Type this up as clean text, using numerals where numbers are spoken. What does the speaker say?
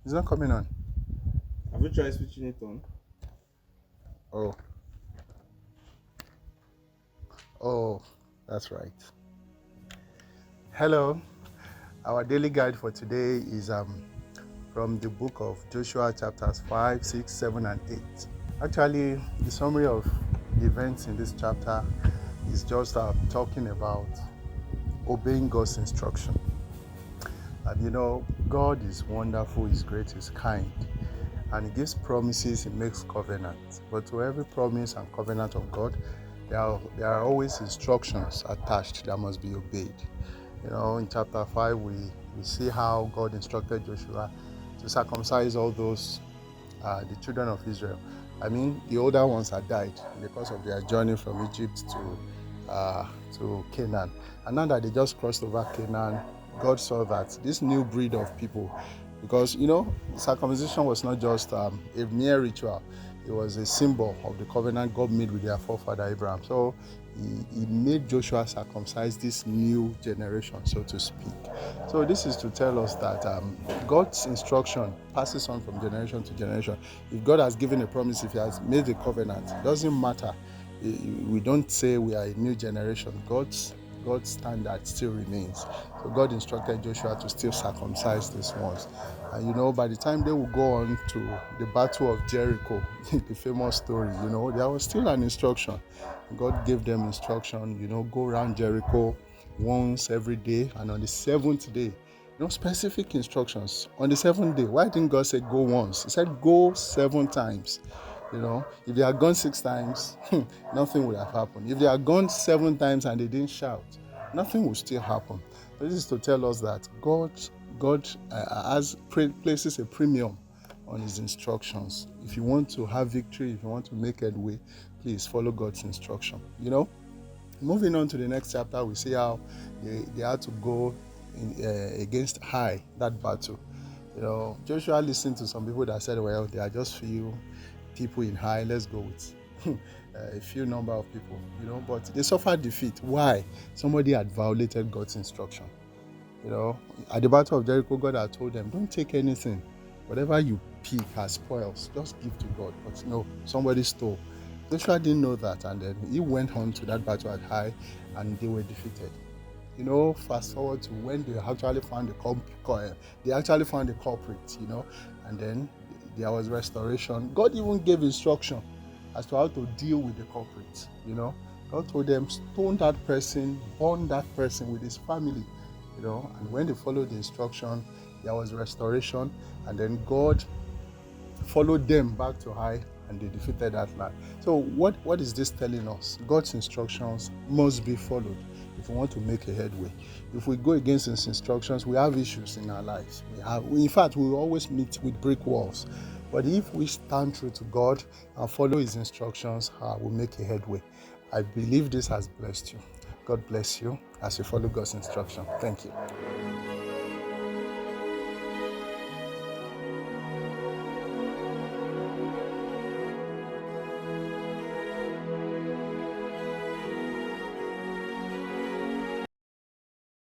It's not coming on. Have you tried switching it on? Oh, oh, that's right. Hello. Our daily guide for today is from the book of Joshua, chapters 5, 6, 7, and 8. Actually, the summary of the events in this chapter is just talking about obeying God's instruction. And God is wonderful, He's great, He's kind, and He gives promises, He makes covenants. But to every promise and covenant of God, there are always instructions attached that must be obeyed. In chapter 5, we see how God instructed Joshua to circumcise all those, the children of Israel. The older ones had died because of their journey from Egypt to Canaan. And now that they just crossed over Canaan, God saw that this new breed of people, because circumcision was not just a mere ritual, it was a symbol of the covenant God made with their forefather Abraham. So he made Joshua circumcise this new generation, so to speak. So this is to tell us that God's instruction passes on from generation to generation. If God has given a promise, if He has made a covenant, it doesn't matter. We don't say we are a new generation. God's standard still remains. So God instructed Joshua to still circumcise these ones. And by the time they will go on to the Battle of Jericho, the famous story, there was still an instruction. God gave them instruction, go around Jericho once every day, and on the seventh day, specific instructions. On the seventh day, why didn't God say go once? He said go 7 times. If they had gone 6 times, nothing would have happened. If they had gone 7 times and they didn't shout, nothing would still happen. So this is to tell us that God places a premium on His instructions. If you want to have victory, if you want to make headway, please follow God's instruction. Moving on to the next chapter, we see how they had to go against Ai, that battle. Joshua listened to some people that said, well, there are just few people in Ai, let's go with a few number of people, but they suffered defeat. Why? Somebody had violated God's instruction. At the Battle of Jericho, God had told them, don't take anything. Whatever you pick as spoils, just give to God. But no, somebody stole. Joshua didn't know that, and then he went on to that battle at Ai, and they were defeated. Fast forward to when they actually found the culprit, and then there was restoration. God even gave instruction as to how to deal with the culprit. God told them, stone that person, burn that person with his family. And when they followed the instruction, there was restoration, and then God followed them back to Ai, and they defeated that land. So what is this telling us? God's instructions must be followed if we want to make a headway. If we go against His instructions, we have issues in our lives. In fact, we will always meet with brick walls. But if we stand true to God and follow His instructions, we'll make a headway. I believe this has blessed you. God bless you as you follow God's instruction. Thank you.